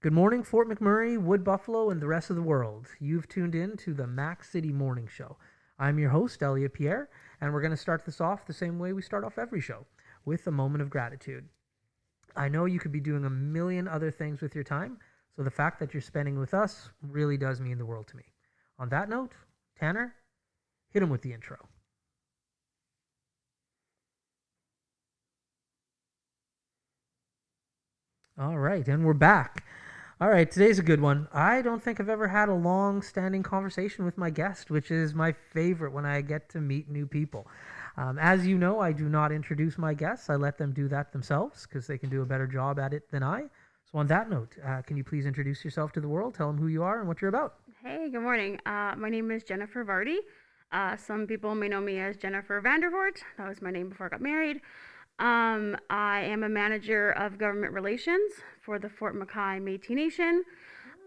Good morning, Fort McMurray, Wood Buffalo, and the rest of the world. You've tuned in to the Mac City Morning Show. I'm your host, Elliot Pierre, and we're going to start this off the same way we start off every show, with a moment of gratitude. I know you could be doing a million other things with your time, so the fact that you're spending with us really does mean the world to me. On that note, Tanner, hit him with the intro. All right, and we're back. All right, today's a good one. I don't think I've ever had a long-standing conversation with my guest, which is my favorite when I get to meet new people. As you know, I do not introduce my guests. I let them do that themselves because they can do a better job at it than I. So on that note, can you please introduce yourself to the world? Tell them who you are and what you're about. Hey, good morning. My name is Jennifer Vardy. Some people may know me as Jennifer Vandervoort. That was my name before I got married. I am a manager of government relations for the Fort McKay Metis Nation.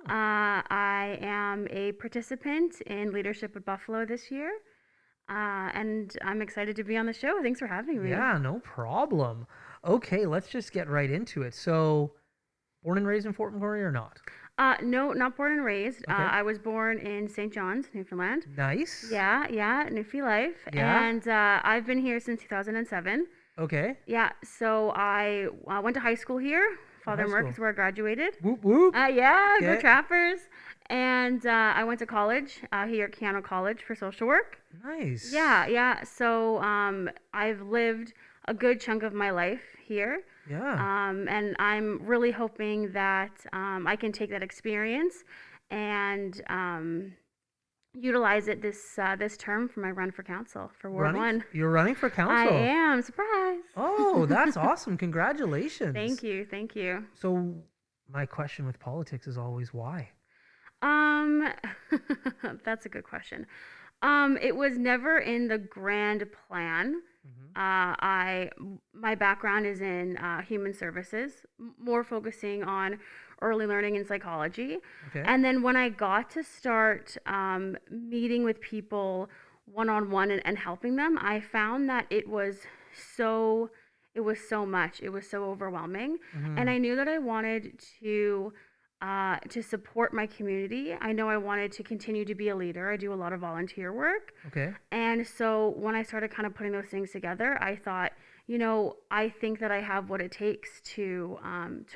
I am a participant in Leadership with Buffalo this year. And I'm excited to be on the show. Thanks for having me. Yeah, no problem. Okay, let's just get right into it. So, born and raised in Fort McMurray or not? No, not born and raised. Okay. I was born in St. John's, Newfoundland. Nice. Yeah, Newfie life. Yeah. And I've been here since 2007. Okay. Yeah, so I went to high school here. Father High Merck school. is where I graduated. Whoop whoop. Yeah, go Okay. Trappers. And I went to college here at Keanu College for social work. Nice. Yeah. So I've lived a good chunk of my life here. Yeah. And I'm really hoping that I can take that experience and utilize it this term for my run for council for Ward 1. You're running for I council. am. Surprise. Oh, that's awesome. Congratulations. Thank you. So, my question with politics is always why? Um, that's a good question. It was never in the grand plan. My background is in human services, more focusing on early learning and psychology. Okay. And then when I got to start meeting with people one-on-one and helping them, I found that it was so much. It was so overwhelming. And I knew that I wanted to support my community. I know I wanted to continue to be a leader. I do a lot of volunteer work. Okay. And so when I started kind of putting those things together, I thought, I think that I have what it takes to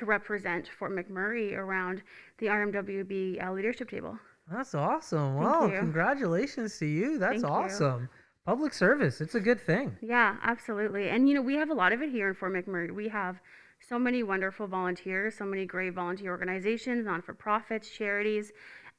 represent Fort McMurray around the RMWB leadership table. That's awesome. Thank Wow, you. congratulations to you. That's Thank you. awesome. Public service, it's a good thing. Yeah, absolutely. And we have a lot of it here in Fort McMurray. We have so many wonderful volunteers, so many great volunteer organizations, non-for-profits, charities.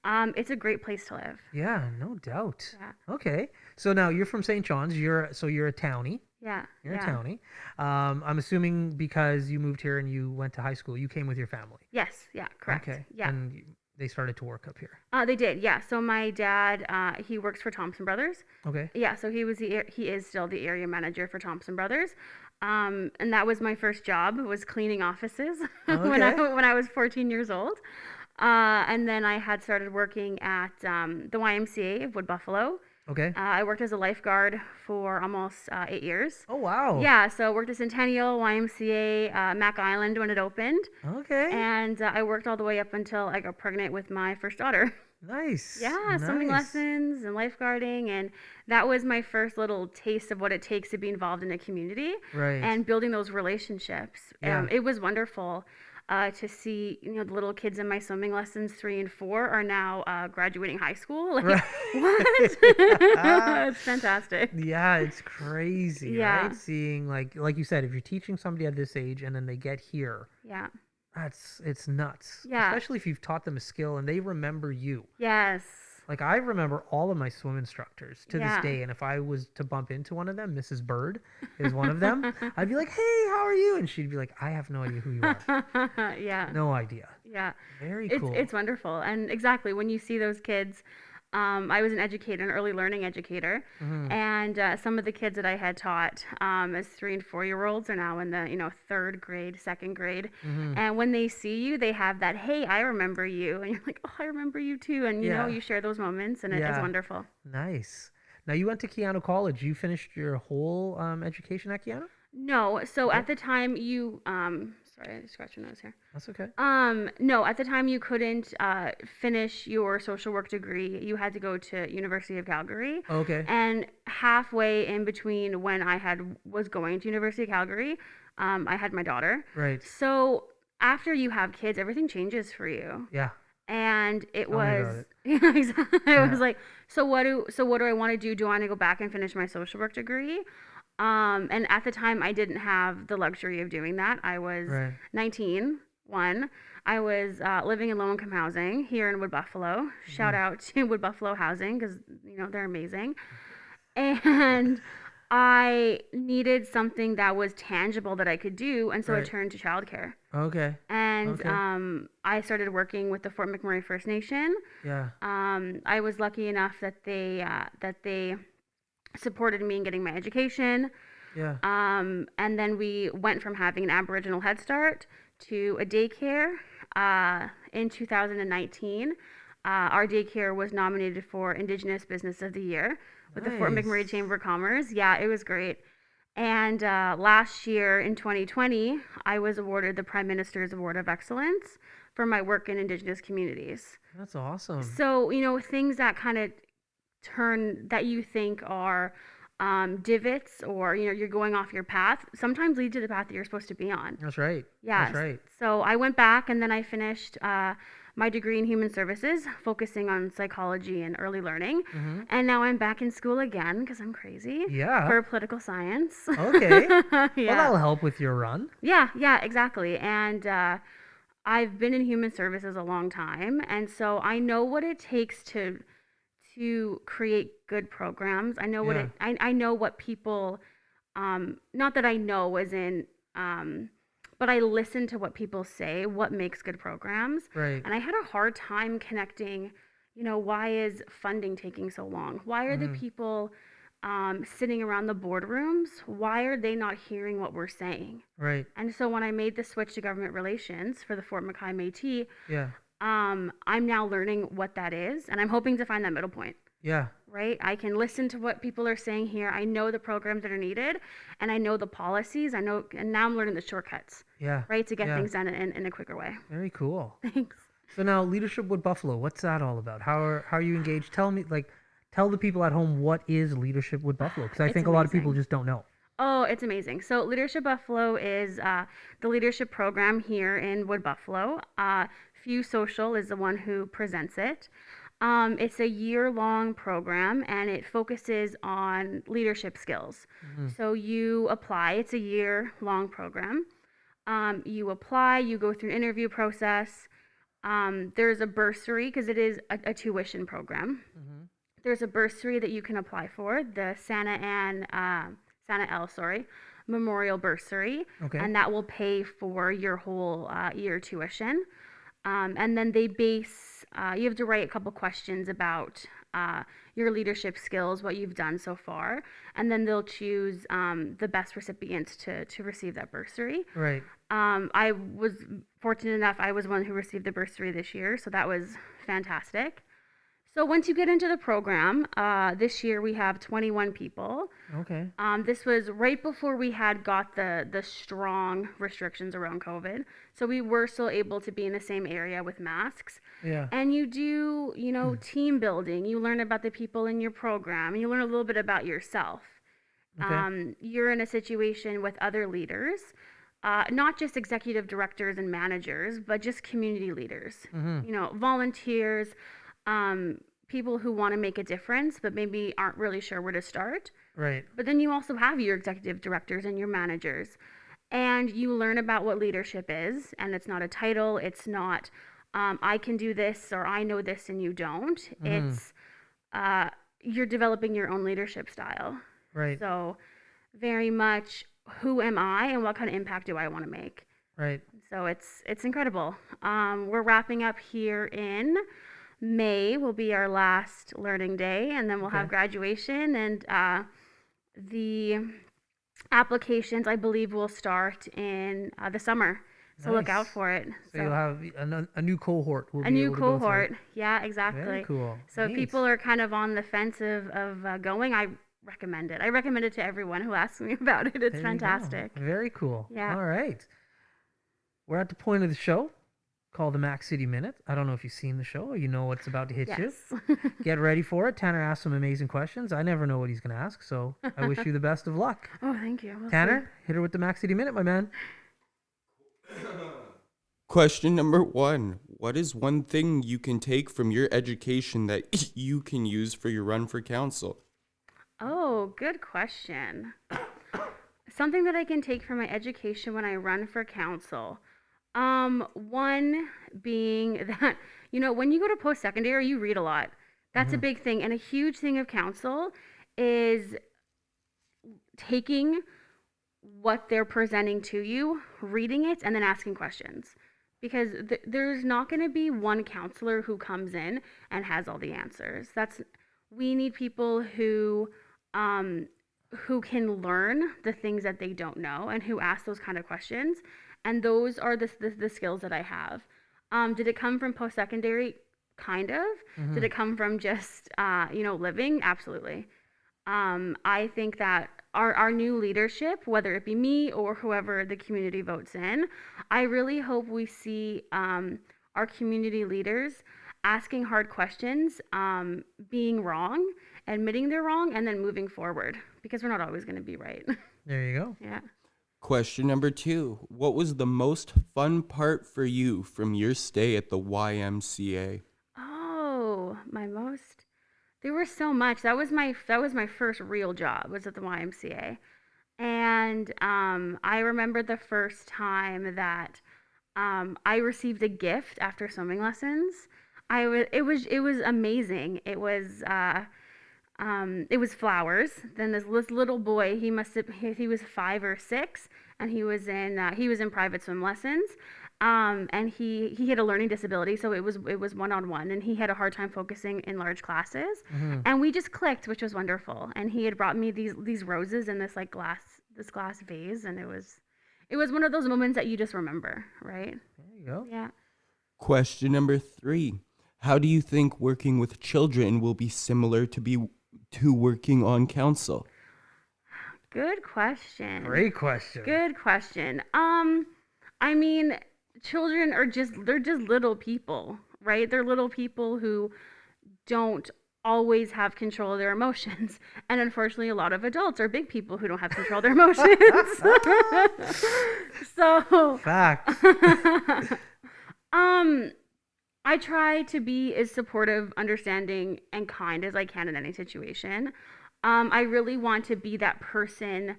It's a great place to live. Yeah, no doubt. Yeah. Okay. So now you're from St. John's. You're a townie. Yeah. You're yeah. a townie. I'm assuming because you moved here and you went to high school, you came with your family. Yes. Yeah. Correct. Okay. Yeah. And they started to work up here. They did. Yeah. So my dad, he works for Thompson Brothers. Okay. Yeah. So he is still the area manager for Thompson Brothers. And that was my first job, was cleaning offices when I was 14 years old. And then I had started working at the YMCA of Wood Buffalo. Okay. I worked as a lifeguard for almost 8 years. Oh, wow. Yeah, so I worked at Centennial, YMCA, Mac Island when it opened. Okay. And I worked all the way up until I got pregnant with my first daughter. Nice. Yeah, swimming Nice. lessons and lifeguarding. And that was my first little taste of what it takes to be involved in a community Right. and building those relationships. Yeah. It was wonderful to see, the little kids in my swimming lessons, 3 and 4, are now graduating high school. Like, Right. what? It's fantastic. Yeah, it's crazy, Yeah. right? Seeing like you said, if you're teaching somebody at this age and then they get here, Yeah. it's nuts. Yeah. Especially if you've taught them a skill and they remember you. Yes. Like I remember all of my swim instructors to Yeah. this day, and if I was to bump into one of them, Mrs. Bird is one of them, I'd be like, "Hey, how are you?" And she'd be like, "I have no idea who you are. Yeah. No idea." Yeah. Very It's cool. it's wonderful. And exactly when you see those kids, I was an educator, an early learning educator, and some of the kids that I had taught as 3 and 4-year-olds are now in the 3rd grade, 2nd grade, and when they see you, they have that, "Hey, I remember you," and you're like, "Oh, I remember you too," and Yeah. you share those moments, and it's Yeah. wonderful. Nice. Now you went to Keanu College. You finished your whole education at Keanu? No, so Okay. at the time Sorry, I just scratched my nose here. That's okay. No, at the time you couldn't finish your social work degree. You had to go to University of Calgary. Okay. And halfway in between when was going to University of Calgary, I had my daughter. Right. So after you have kids, everything changes for you. Yeah. And it Tell me was about it. yeah, exactly. Yeah. It was like, so what do I want to do? Do I want to go back and finish my social work degree? And at the time, I didn't have the luxury of doing that. I was Right. 19. I was living in low-income housing here in Wood Buffalo. Shout out to Wood Buffalo Housing because, they're amazing. And I needed something that was tangible that I could do, and so I Right. turned to childcare. Okay. And Okay. I started working with the Fort McMurray First Nation. Yeah. I was lucky enough that they supported me in getting my education. Yeah. And then we went from having an Aboriginal Head Start to a daycare. In 2019, our daycare was nominated for Indigenous Business of the Year with the Fort McMurray Nice. Chamber of Commerce. Yeah, it was great. And last year in 2020, I was awarded the Prime Minister's Award of Excellence for my work in Indigenous communities. That's awesome. So, things that kind of that you think are divots or, you're going off your path, sometimes lead to the path that you're supposed to be on. That's right. Yes. That's right. So I went back and then I finished my degree in human services, focusing on psychology and early learning. Mm-hmm. And now I'm back in school again because I'm crazy. Yeah. For political science. Okay. Yeah. Well, that'll help with your run. Yeah, exactly. And I've been in human services a long time, and so I know what it takes to create good programs. I know what I know what people not that I know as in but I listen to what people say, what makes good programs. Right. And I had a hard time connecting, why is funding taking so long? Why are the people sitting around the boardrooms? Why are they not hearing what we're saying? Right. And so when I made the switch to government relations for the Fort McKay Metis, Yeah. I'm now learning what that is, and I'm hoping to find that middle point. Yeah. Right? I can listen to what people are saying here. I know the programs that are needed, and I know the policies. And now I'm learning the shortcuts. Yeah. Right? To get things done in a quicker way. Very cool. Thanks. So now, Leadership with Buffalo, what's that all about? How are you engaged? Tell the people at home, what is Leadership with Buffalo? Because I think a lot of people just don't know. Oh, it's amazing. So Leadership Buffalo is the leadership program here in Wood Buffalo. Few Social is the one who presents it. It's a year-long program, and it focuses on leadership skills. Mm-hmm. So you apply. It's a year-long program. You apply. You go through an interview process. There's a bursary because it is a tuition program. Mm-hmm. There's a bursary that you can apply for, the Santa L Memorial Bursary, and that will pay for your whole year tuition. And then they base, you have to write a couple questions about your leadership skills, what you've done so far, and then they'll choose the best recipients to receive that bursary. Right. I was fortunate enough, I was one who received the bursary this year, so that was fantastic. So once you get into the program, this year we have 21 people. Okay. This was right before we had got the strong restrictions around COVID. So we were still able to be in the same area with masks. Yeah. And you do, team building. You learn about the people in your program, and you learn a little bit about yourself. Okay. You're in a situation with other leaders, not just executive directors and managers, but just community leaders. Mm-hmm. Volunteers. People who want to make a difference but maybe aren't really sure where to start. Right. But then you also have your executive directors and your managers, and you learn about what leadership is, and it's not a title. It's not I can do this or I know this and you don't. Mm-hmm. It's you're developing your own leadership style. Right. So very much, who am I and what kind of impact do I want to make? Right. So it's incredible. We're wrapping up here in May will be our last learning day, and then we'll have graduation, and the applications, I believe, will start in the summer. So look out for it. So you'll have a new cohort. A new cohort. Yeah, exactly. Very cool. So if people are kind of on the fence of going, I recommend it. I recommend it to everyone who asks me about it. It's fantastic. Very cool. Yeah. All right. We're at the point of the show called the Mac City Minute. I don't know if you've seen the show or you know what's about to hit you. Yes. Get ready for it. Tanner asked some amazing questions. I never know what he's going to ask, so I wish you the best of luck. Oh, thank you. We'll Tanner, hit her with the Mac City Minute, my man. Question number 1. What is one thing you can take from your education that you can use for your run for council? Oh, good question. Something that I can take from my education when I run for council. One being that, when you go to post-secondary, you read a lot. That's a big thing. And a huge thing of council is taking what they're presenting to you, reading it, and then asking questions. Because there's not going to be one counselor who comes in and has all the answers. We need people who can learn the things that they don't know and who ask those kind of questions. And those are the skills that I have. Did it come from post-secondary? Kind of. Did it come from just, living? Absolutely. I think that our new leadership, whether it be me or whoever the community votes in, I really hope we see our community leaders asking hard questions, being wrong, admitting they're wrong, and then moving forward, because we're not always going to be right. There you go. Yeah. Question number 2. What was the most fun part for you from your stay at the YMCA? Oh, there was so much. That was my first real job, was at the YMCA. And I remember the first time that I received a gift after swimming lessons. It was amazing. It was flowers. Then this little boy, he was 5 or 6, and he was in private swim lessons. And he had a learning disability, so it was one-on-one, and he had a hard time focusing in large classes. And we just clicked, which was wonderful. And he had brought me these roses in this glass vase, and it was one of those moments that you just remember, right? There you go. Yeah. Question number 3. How do you think working with children will be similar to working on council? Good question. Great question. Good question. I mean, children they're just little people, right? They're little people who don't always have control of their emotions. And unfortunately, a lot of adults are big people who don't have control of their emotions. So, Fact. I try to be as supportive, understanding, and kind as I can in any situation. I really want to be that person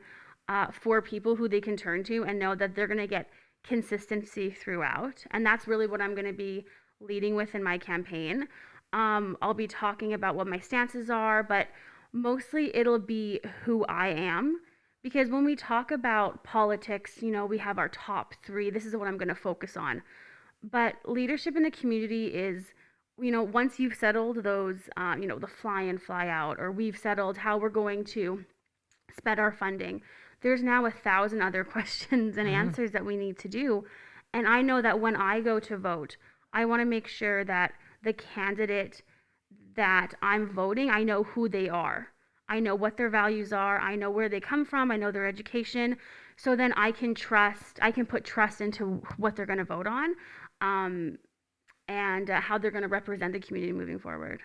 for people who they can turn to and know that they're going to get consistency throughout. And that's really what I'm going to be leading with in my campaign. I'll be talking about what my stances are, but mostly it'll be who I am. Because when we talk about politics, we have our top 3. This is what I'm going to focus on. But leadership in the community is, once you've settled those, the fly in, fly out, or we've settled how we're going to spend our funding, there's now 1,000 other questions and answers that we need to do. And I know that when I go to vote, I want to make sure that the candidate that I'm voting, I know who they are. I know what their values are. I know where they come from. I know their education. So then I can put trust into what they're going to vote on, and how they're going to represent the community moving forward.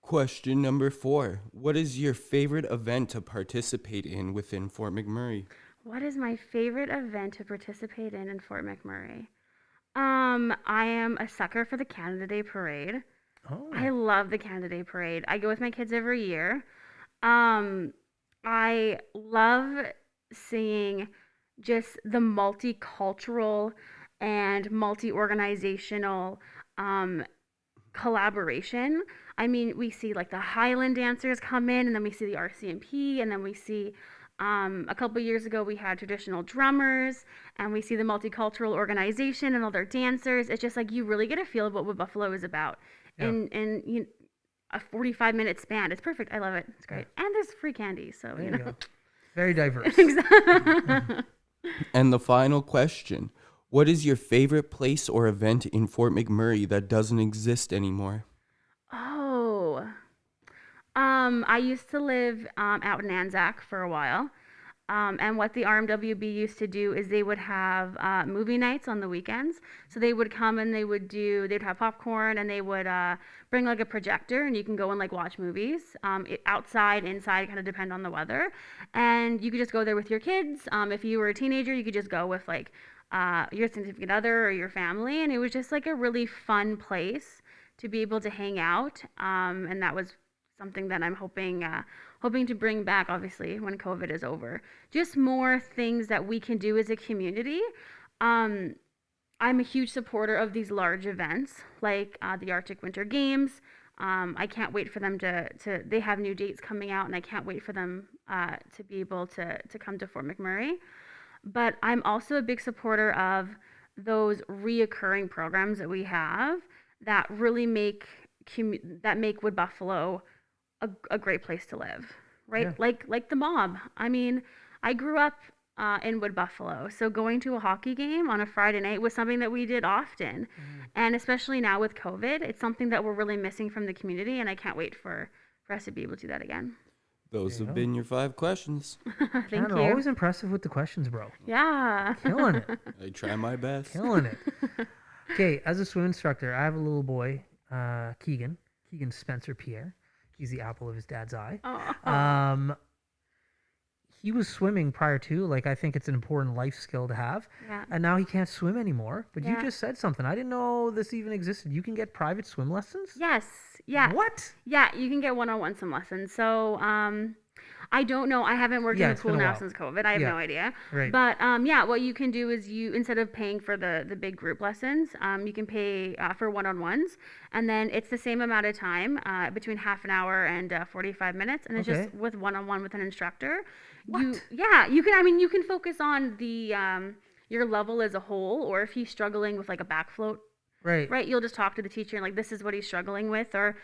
Question number 4. What is your favorite event to participate in within Fort McMurray? What is my favorite event to participate in Fort McMurray? I am a sucker for the Canada Day Parade. Oh. I love the Canada Day Parade. I go with my kids every year. I love seeing just the multicultural and multi-organizational collaboration. I mean, we see like the Highland dancers come in, and then we see the RCMP, and then we see a couple years ago we had traditional drummers, and we see the multicultural organization and all their dancers. It's just like you really get a feel of what Buffalo is about in a 45-minute span. It's perfect. I love it. It's great. And there's free candy, so There you you know. go. Very diverse. And the final question. What is your favorite place or event in Fort McMurray that doesn't exist anymore? Oh, I used to live out in Anzac for a while. And what the RMWB used to do is they would have movie nights on the weekends. So they would come and they'd have popcorn, and they would bring like a projector, and you can go and like watch movies outside, inside, kind of depend on the weather. And you could just go there with your kids. If you were a teenager, you could just go with like your significant other or your family. And it was just like a really fun place to be able to hang out. And that was something that I'm hoping to bring back, obviously, when COVID is over. Just more things that we can do as a community. I'm a huge supporter of these large events, like the Arctic Winter Games. I can't wait for them they have new dates coming out, and I can't wait for them to be able to come to Fort McMurray. But I'm also a big supporter of those reoccurring programs that we have that really make Wood Buffalo a great place to live, right? Yeah. Like the mob. I mean, I grew up in Wood Buffalo, so going to a hockey game on a Friday night was something that we did often. And especially now with COVID, it's something that we're really missing from the community, and I can't wait for us to be able to do that again. Those There you have go. been your 5 questions. Thank Tanner, you. always impressive with the questions, bro. Yeah. Killing it. I try my best. Killing it. Okay, as a swim instructor, I have a little boy, Keegan Spencer Pierre. He's the apple of his dad's eye. Oh. He was swimming prior to, like, I think it's an important life skill to have. Yeah. And now he can't swim anymore. But you Yeah. just said something. I didn't know this even existed. You can get private swim lessons? Yes. Yeah. What? Yeah, you can get one-on-one swim lessons. So, I don't know. I haven't worked Yeah, in the it's been pool a now while. since COVID. I have Yeah. no idea. Right. But yeah, what you can do is instead of paying for the big group lessons, you can pay for one-on-ones, and then it's the same amount of time, between half an hour and 45 minutes, and it's Okay. just with one-on-one with an instructor. What? You can. I mean, you can focus on the your level as a whole, or if he's struggling with like a back float. Right. Right, you'll just talk to the teacher and like, this is what he's struggling with, or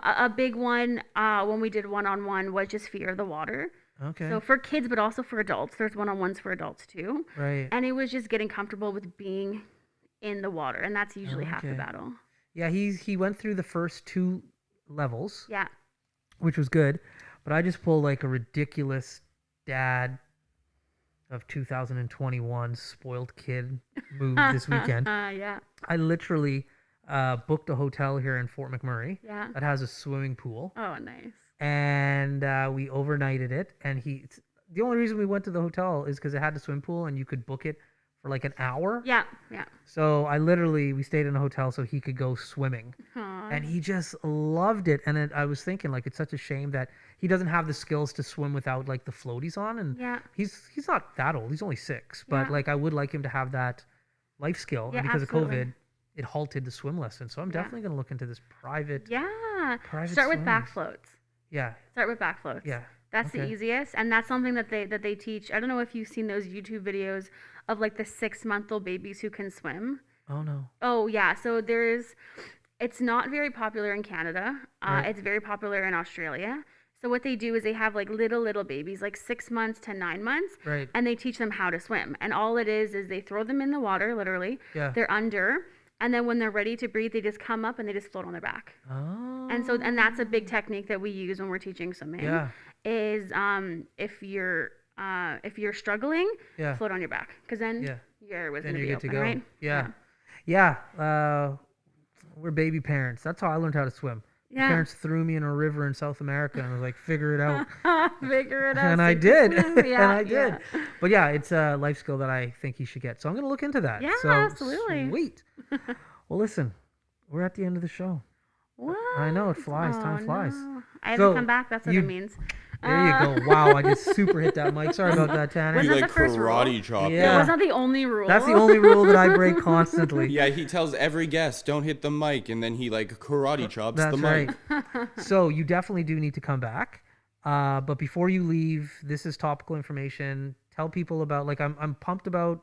a big one when we did one-on-one was just fear of the water. Okay. So for kids, but also for adults, there's one-on-ones for adults too. Right. And it was just getting comfortable with being in the water, and that's usually half the Okay. battle. Yeah, he went through the first 2 levels, Yeah. which was good. But I just pulled like a ridiculous dad of 2021 spoiled kid move this weekend. Yeah. I literally booked a hotel here in Fort McMurray Yeah. that has a swimming pool, Oh, nice. and we overnighted it. And the only reason we went to the hotel is because it had a swim pool and you could book it for like an hour. Yeah. Yeah. So we stayed in a hotel so he could go swimming. Aw. And he just loved it. And then I was thinking, like, it's such a shame that he doesn't have the skills to swim without like the floaties on. And Yeah. he's not that old. He's only 6. But Yeah. like, I would like him to have that life skill. Yeah, And because absolutely. of COVID, it halted the swim lesson. So I'm Yeah. definitely going to look into this private. Yeah. Private Start with swims. back floats. Yeah. Start with back floats. Yeah. That's the Okay. easiest, and that's something that they teach. I don't know if you've seen those YouTube videos of like the 6-month-old babies who can swim. Oh, no. Oh yeah, so it's not very popular in Canada. Right. It's very popular in Australia. So what they do is they have like little babies, like 6 months to 9 months, Right. and they teach them how to swim. And all it is they throw them in the water, literally. Yeah. They're under, and then when they're ready to breathe, they just come up and they just float on their back. Oh. And that's a big technique that we use when we're teaching swimming. Yeah. Is if you're struggling, Yeah. float on your back, because then Yeah. your air was Then going you're to be good open, to go. right? Yeah. Yeah. We're baby parents. That's how I learned how to swim. My Yeah. parents threw me in a river in South America and was like, figure it out. Figure it out. And I so you did. can swim. And I did. Yeah. But yeah, it's a life skill that I think he should get. So I'm going to look into that. Yeah, So, absolutely. Sweet. Well, listen, we're at the end of the show. What? I know, it flies. Time Oh, flies. no. I have So, to come back. That's what you- it means. There you go. Wow, I just super hit that mic. Sorry about that, Tanner. Was He that like the first rule? karate chopped. Yeah. That was not the only rule. That's the only rule that I break constantly. Yeah, he tells every guest, don't hit the mic, and then he like karate chops That's the mic. right. So you definitely do need to come back. But before you leave, this is topical information. Tell people about, like, I'm pumped about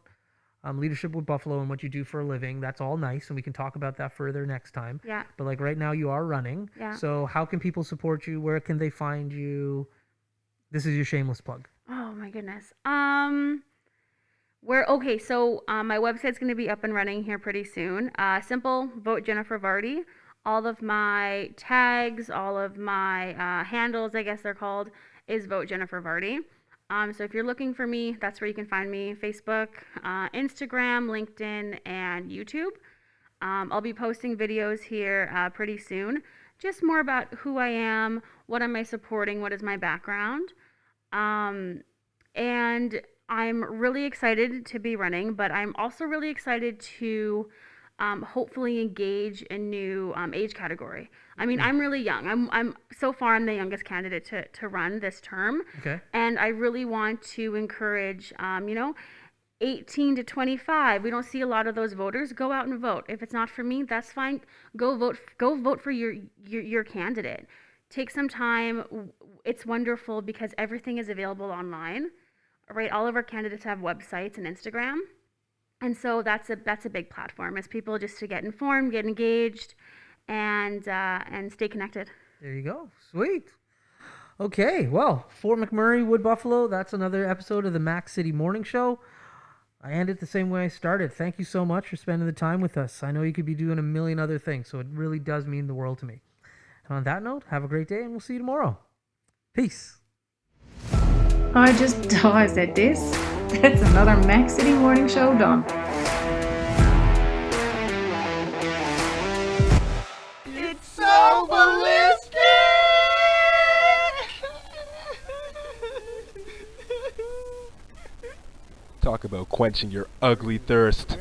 leadership with Buffalo and what you do for a living. That's all nice, and we can talk about that further next time. Yeah. But like right now, you are running. Yeah. So how can people support you? Where can they find you? This is your shameless plug. Oh my goodness. So my website's going to be up and running here pretty soon. Simple, vote Jennifer Vardy. All of my tags, all of my handles, I guess they're called, is vote Jennifer Vardy. So if you're looking for me, that's where you can find me: Facebook, Instagram, LinkedIn, and YouTube. I'll be posting videos here pretty soon, just more about who I am, what am I supporting, what is my background. And I'm really excited to be running, but I'm also really excited to hopefully engage a new age category. I mean, I'm really young. I'm so far I'm the youngest candidate to run this term. Okay. And I really want to encourage, 18 to 25. We don't see a lot of those voters. Go out and vote. If it's not for me, that's fine. Go vote. Go vote for your candidate. Take some time. It's wonderful because everything is available online, right? All of our candidates have websites and Instagram, and so that's a big platform. As people just to get informed, get engaged, and stay connected. There you go. Sweet. Okay, well, Fort McMurray, Wood Buffalo, that's another episode of the Mac City Morning Show. I end it the same way I started. Thank you so much for spending the time with us. I know you could be doing a million other things, so it really does mean the world to me. And on that note, have a great day, and we'll see you tomorrow. Peace. I said this. That's another Mac City Morning Show done. It's so ballistic! Talk about quenching your ugly thirst.